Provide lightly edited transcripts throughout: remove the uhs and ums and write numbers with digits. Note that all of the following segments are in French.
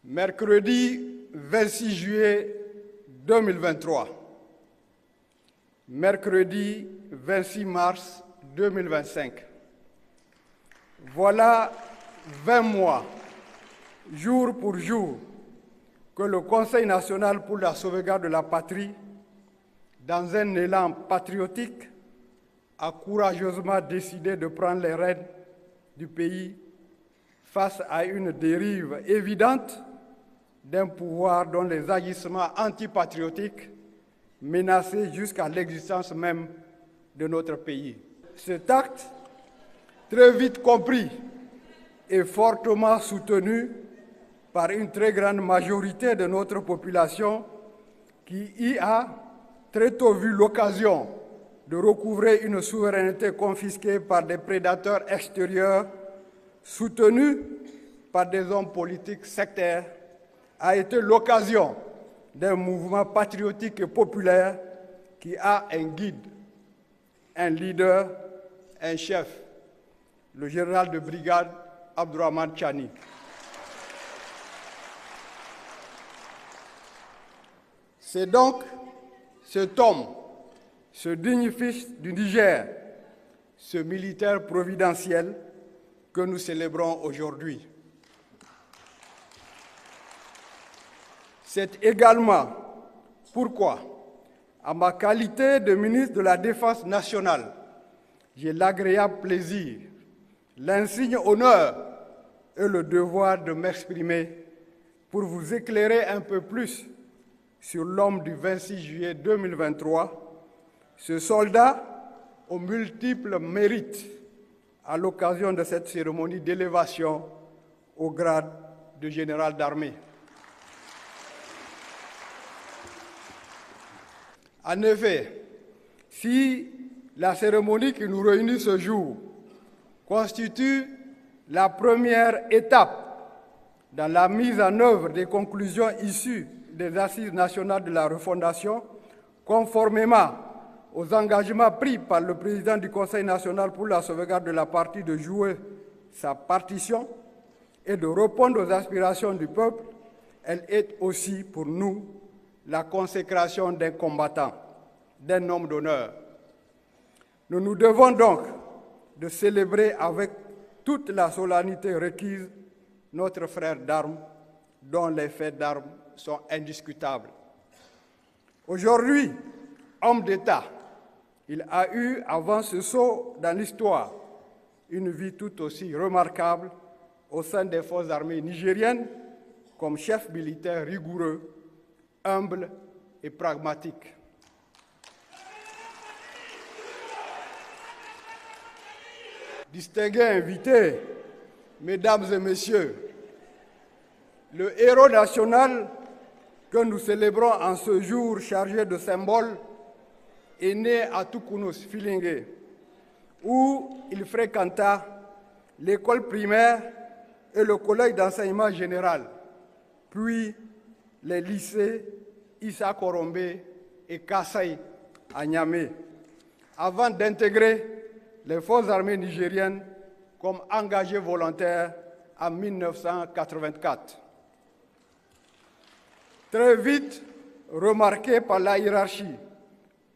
Mercredi 26 juillet 2023, mercredi 26 mars 2025. Voilà 20 mois, jour pour jour, que le Conseil national pour la sauvegarde de la patrie, dans un élan patriotique, a courageusement décidé de prendre les rênes du pays face à une dérive évidente d'un pouvoir dont les agissements antipatriotiques menaçaient jusqu'à l'existence même de notre pays. Cet acte, très vite compris et fortement soutenu par une très grande majorité de notre population qui y a très tôt vu l'occasion de recouvrer une souveraineté confisquée par des prédateurs extérieurs soutenus par des hommes politiques sectaires, a été l'occasion d'un mouvement patriotique et populaire qui a un guide, un leader, un chef, le général de brigade Abdourahmane Tchani. C'est donc cet homme, ce digne fils du Niger, ce militaire providentiel que nous célébrons aujourd'hui. C'est également pourquoi, à ma qualité de ministre de la Défense nationale, j'ai l'agréable plaisir, l'insigne honneur et le devoir de m'exprimer pour vous éclairer un peu plus sur l'homme du 26 juillet 2023, ce soldat aux multiples mérites à l'occasion de cette cérémonie d'élévation au grade de général d'armée. En effet, si la cérémonie qui nous réunit ce jour constitue la première étape dans la mise en œuvre des conclusions issues des Assises nationales de la refondation, conformément aux engagements pris par le président du Conseil national pour la sauvegarde de la patrie de jouer sa partition et de répondre aux aspirations du peuple, elle est aussi pour nous la consécration d'un combattant, d'un homme d'honneur. Nous nous devons donc de célébrer avec toute la solennité requise notre frère d'armes, dont les faits d'armes sont indiscutables. Aujourd'hui, homme d'État, il a eu, avant ce saut dans l'histoire, une vie tout aussi remarquable au sein des forces armées nigériennes comme chef militaire rigoureux, humble et pragmatique. Distingués invités, mesdames et messieurs, le héros national que nous célébrons en ce jour chargé de symboles est né à Toukounous, Filingué, où il fréquenta l'école primaire et le collège d'enseignement général, puis les lycées Issa Korombe et Kassai à Niamey, avant d'intégrer les forces armées nigériennes comme engagé volontaire en 1984. Très vite remarqué par la hiérarchie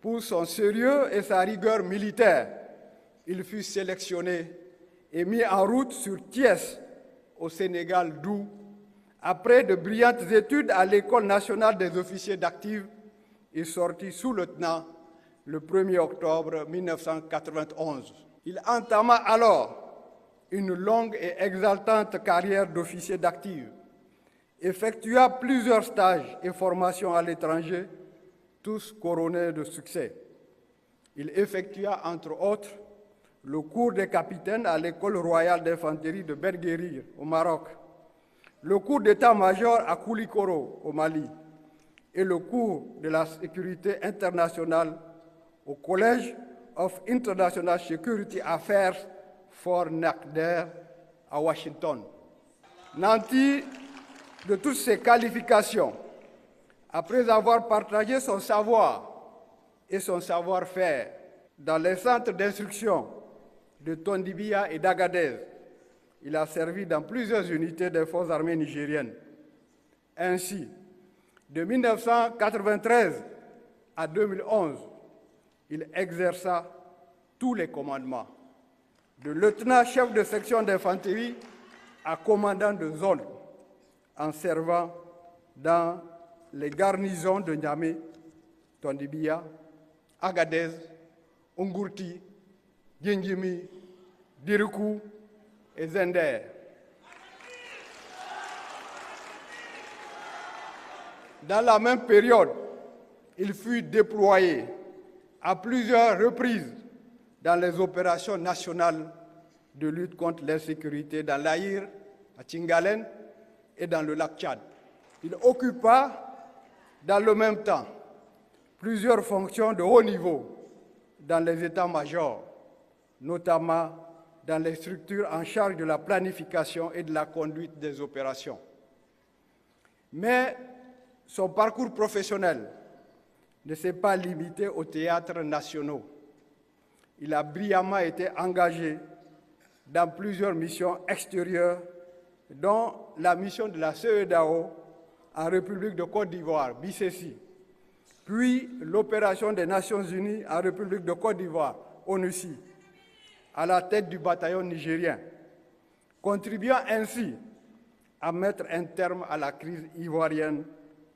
pour son sérieux et sa rigueur militaire, il fut sélectionné et mis en route sur Thiès, au Sénégal, d'où, après de brillantes études à l'École nationale des officiers d'actifs, est sorti sous-lieutenant le 1er octobre 1991. Il entama alors une longue et exaltante carrière d'officier d'actifs, effectua plusieurs stages et formations à l'étranger, tous couronnés de succès. Il effectua, entre autres, le cours des capitaines à l'École royale d'infanterie de Berguérir, au Maroc, le cours d'état-major à Koulikoro, au Mali, et le cours de la sécurité internationale au College of International Security Affairs, Fort Knacder, à Washington. Nanti de toutes ces qualifications, après avoir partagé son savoir et son savoir-faire dans les centres d'instruction de Tondibia et d'Agadez, il a servi dans plusieurs unités des forces armées nigériennes. Ainsi, de 1993 à 2011, il exerça tous les commandements, de lieutenant-chef de section d'infanterie à commandant de zone, en servant dans les garnisons de Niamey, Tondibia, Agadez, Ungurti, Gingimi, Dirikou et Zender. Dans la même période, il fut déployé à plusieurs reprises dans les opérations nationales de lutte contre l'insécurité dans l'Aïr, à Tingalen et dans le lac Tchad. Il occupa dans le même temps plusieurs fonctions de haut niveau dans les états-majors, notamment dans les structures en charge de la planification et de la conduite des opérations. Mais son parcours professionnel ne s'est pas limité aux théâtres nationaux. Il a brillamment été engagé dans plusieurs missions extérieures, dont la mission de la CEDEAO en République de Côte d'Ivoire, BCC, puis l'opération des Nations Unies en République de Côte d'Ivoire, ONUCI, à la tête du bataillon nigérien, contribuant ainsi à mettre un terme à la crise ivoirienne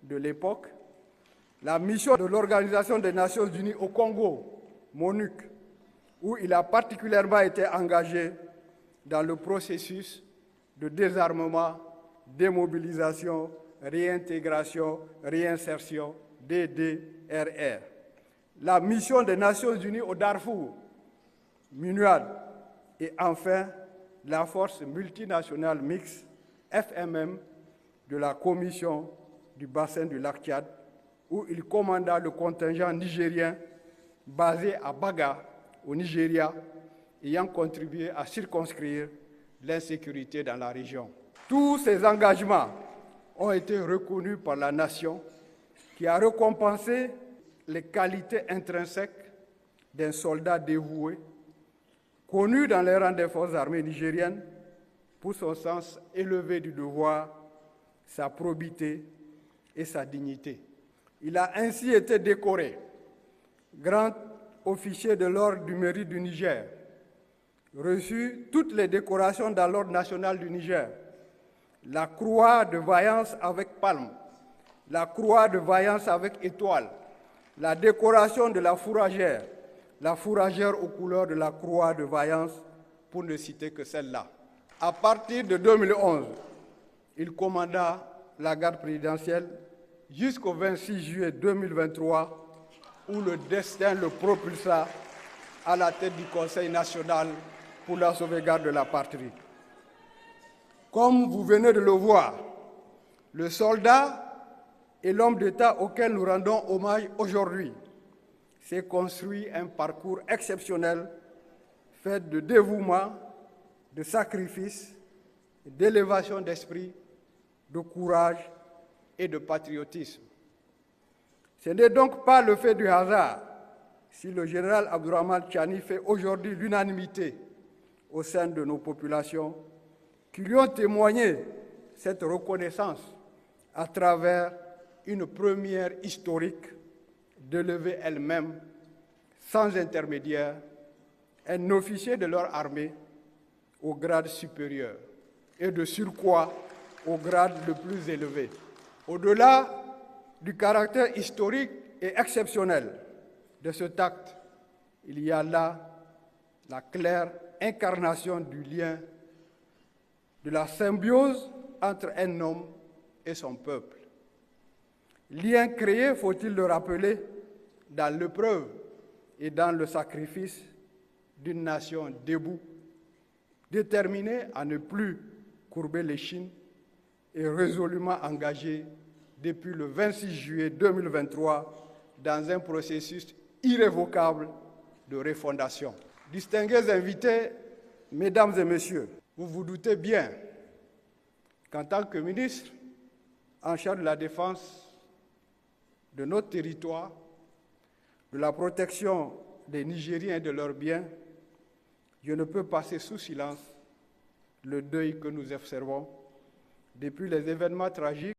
de l'époque, la mission de l'Organisation des Nations Unies au Congo, MONUC, où il a particulièrement été engagé dans le processus de désarmement, démobilisation, réintégration, réinsertion, DDRR. La mission des Nations Unies au Darfour, MINUAD, et enfin la force multinationale mixte, FMM, de la Commission du bassin du lac Tchad, où il commanda le contingent nigérien basé à Baga, au Nigeria, ayant contribué à circonscrire l'insécurité dans la région. Tous ces engagements ont été reconnus par la nation, qui a récompensé les qualités intrinsèques d'un soldat dévoué, connu dans les rangs des forces armées nigériennes pour son sens élevé du devoir, sa probité et sa dignité. Il a ainsi été décoré grand officier de l'Ordre du Mérite du Niger, reçu toutes les décorations dans l'Ordre national du Niger, la croix de vaillance avec palme, la croix de vaillance avec étoile, la décoration de la fourragère aux couleurs de la croix de vaillance, pour ne citer que celle-là. À partir de 2011, il commanda la garde présidentielle jusqu'au 26 juillet 2023, où le destin le propulsa à la tête du Conseil national pour la sauvegarde de la patrie. Comme vous venez de le voir, le soldat et l'homme d'État auquel nous rendons hommage aujourd'hui s'est construit un parcours exceptionnel, fait de dévouement, de sacrifice, d'élévation d'esprit, de courage et de patriotisme. Ce n'est donc pas le fait du hasard si le général Abdourahmane Tchani fait aujourd'hui l'unanimité au sein de nos populations qui lui ont témoigné cette reconnaissance à travers une première historique d'élever elle-même, sans intermédiaire, un officier de leur armée au grade supérieur et de surcroît au grade le plus élevé. Au-delà du caractère historique et exceptionnel de cet acte, il y a là la claire incarnation du lien, de la symbiose entre un homme et son peuple. Lien créé, faut-il le rappeler, dans l'épreuve et dans le sacrifice d'une nation debout, déterminée à ne plus courber l'échine et résolument engagée depuis le 26 juillet 2023 dans un processus irrévocable de refondation. Distingués invités, mesdames et messieurs, vous vous doutez bien qu'en tant que ministre en charge de la défense de notre territoire, de la protection des Nigériens et de leurs biens, je ne peux passer sous silence le deuil que nous observons depuis les événements tragiques